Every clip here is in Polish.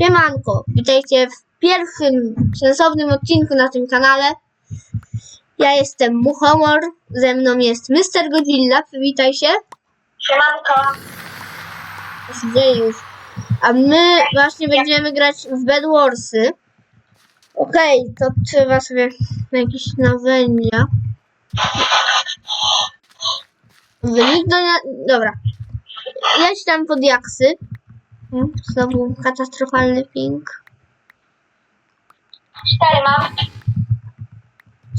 Siemanko, witajcie w pierwszym sensownym odcinku na tym kanale. Ja jestem Muchomor, ze mną jest Mr. Godzilla, przywitaj się. Siemanko. Co się dzieje już? A my właśnie będziemy grać w Bed Warsy. Okej, to trzeba sobie jakieś narzędzia. Dobra. Jedź tam po diaksy. Znowu katastrofalny ping. 4 mam.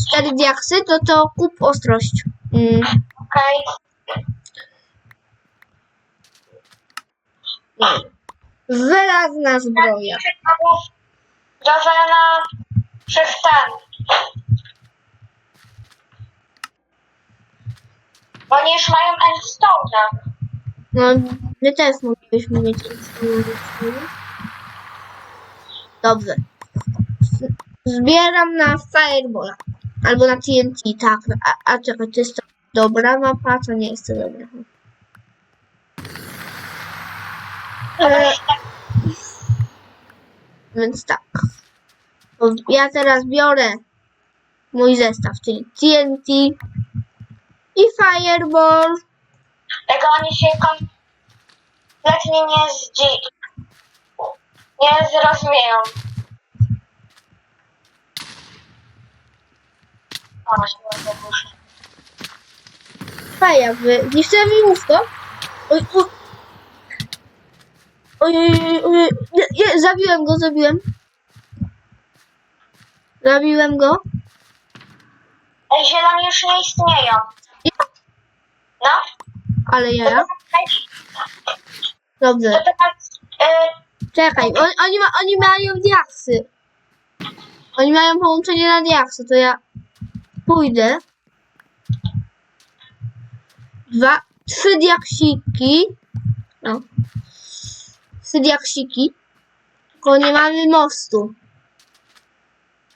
4 diaksy, to kup ostrość. Okej. Żelazna zbroja. Dożena przez ten. Bo oni już mają endstone'a. No, my też moglibyśmy mieć instrumenty. Dobrze. Zbieram na Fireballa. Albo na TNT, tak. A czekaj, to jest to dobra mapa, to nie jest to dobra. Więc tak. Ja teraz biorę mój zestaw, czyli TNT i Fireball. Tego oni się kompletnie nie zrozumieją. O, właśnie nie wypuszczę. Faja, zniszczyłem mi łóżko. Oj, oj. Oj. Zabiłem go. Zabiłem go. Ej, zieloni już nie istnieją. No. Ale ja. Dobrze. To teraz... Czekaj, oni mają diaksy. Oni mają połączenie na diaksy, to ja pójdę. 3 diaksiki. No. 3 diaksiki. Tylko nie mamy mostu.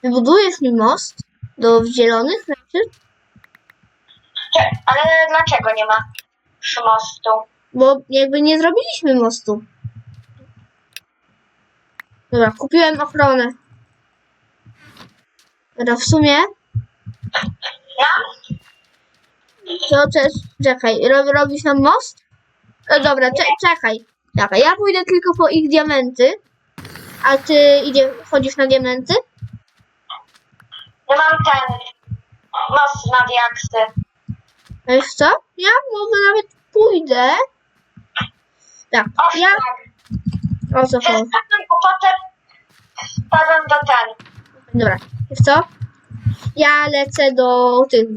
Wybudujesz mi most do zielonych znaczy? Ale dlaczego nie ma przy mostu? Bo jakby nie zrobiliśmy mostu. Dobra, kupiłem ochronę. Dobra, w sumie No? to też, czekaj, robisz nam most? No dobra, czekaj, ja pójdę tylko po ich diamenty, a ty chodzisz na diamenty? Ja mam ten most na diaksy. Wiesz co? Ja może nawet pójdę. Tak, O, ja... tak. O co chodzi? A potem spadam do ten. Dobra, wiesz co? Ja lecę do tych,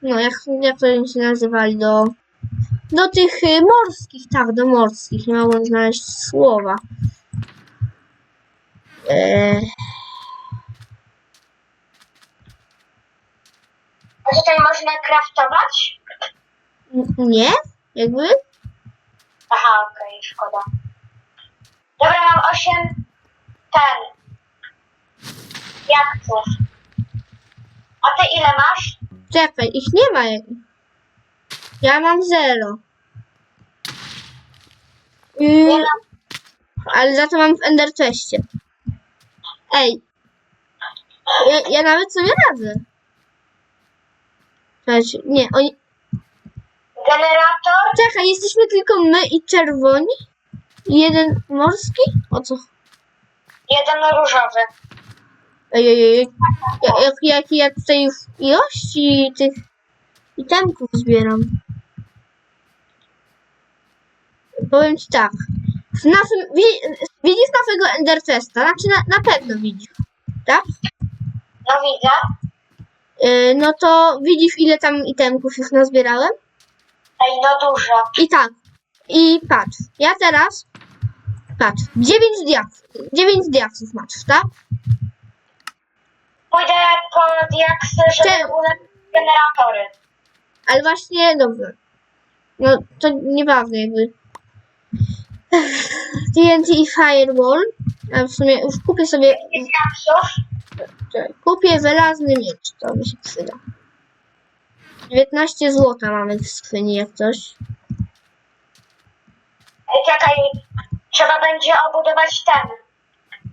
no jak to oni się nazywali, do tych morskich, tak, do morskich, nie mogłem znaleźć słowa. A tutaj można craftować? Nie? Jakby? Aha, okej, szkoda. Dobra, mam 8 diaksów. A ty ile masz? Czekaj, ich nie ma. Ja mam 0. Nie mam. Ale za to mam w Ender Chestie. Ej. Ja nawet sobie radzę. Słuchajcie, nie, oni... Generator? Czekaj, jesteśmy tylko my i czerwoni? I jeden morski? O co? Jeden różowy. Ej. Jakie ja tutaj już ilości tych itemków zbieram. Powiem ci tak. Widzisz naszego Ender Chesta? Znaczy na pewno widzisz. Tak? No widzę. No to widzisz ile tam itemków już nazbierałem? Ej, no dużo. I tak. I patrz. Ja teraz... Patrz. 9 diaksów masz, tak? Pójdę po diaksy, żeby ulepszyć generatory. Ale właśnie, dobrze. No, to nieważne jakby. TNT i Fireball. A w sumie już kupię sobie... Diaksów? Kupię żelazny miecz. To mi się przyda. 19 złota mamy w skrzyni jak coś. Ej, czekaj. Trzeba będzie obudować ten.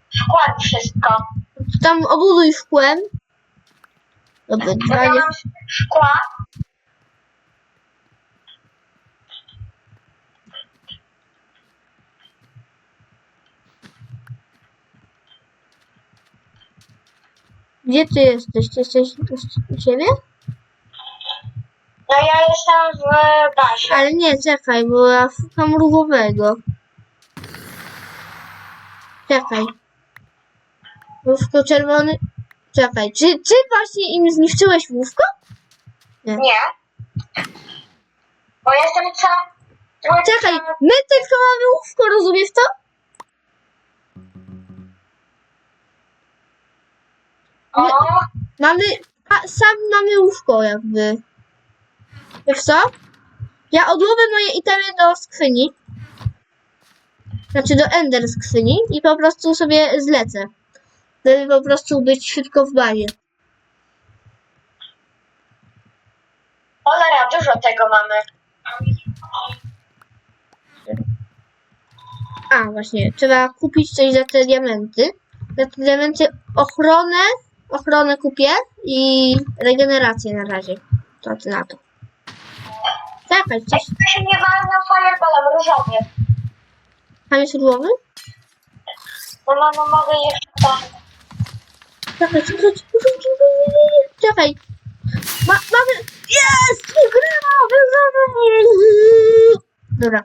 Szkłem wszystko. Tam obuduj szkłem. Dobra, No ja mam szkła. Gdzie ty jesteś? Ty jesteś u ciebie? No ja jestem w bazie. Ale nie, czekaj, bo ja szukam różowego. Czekaj. Łówko czerwony. Czekaj, czy ty właśnie im zniszczyłeś łówko? Nie. Bo jestem Czekaj, my tylko mamy łówko, rozumiesz to? O, Mamy, sami mamy łówko jakby. Wiesz co? Ja odłożę moje itemy do skrzyni. Znaczy do ender skrzyni i po prostu sobie zlecę. Żeby po prostu być szybko w bazie. cholera, dużo tego mamy. A, właśnie, trzeba kupić coś za te diamenty. Za te diamenty ochronę kupię i regenerację na razie. To ty na to. Czekaj, coś Ja się nie walnę fireballem różowy. tam jest różowy? No mogę jeszcze to. Czekaj, czekaj. Mamy... Jest! Wygrana! Dobra.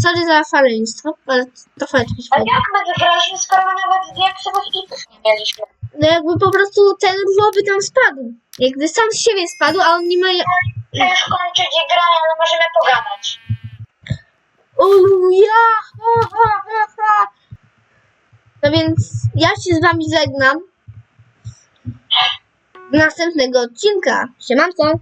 Sorry za szaleństwo, ale trochę jakieś A jak my wygraliśmy, skoro my nawet diaksowych hitów nie mieliśmy? No jakby po prostu ten różowy tam spadł. Jakby sam z siebie spadł, a on nie ma... Chcesz kończyć granie, ale możemy pogadać. Ja! No więc ja się z wami żegnam. Do następnego odcinka. Siemanko!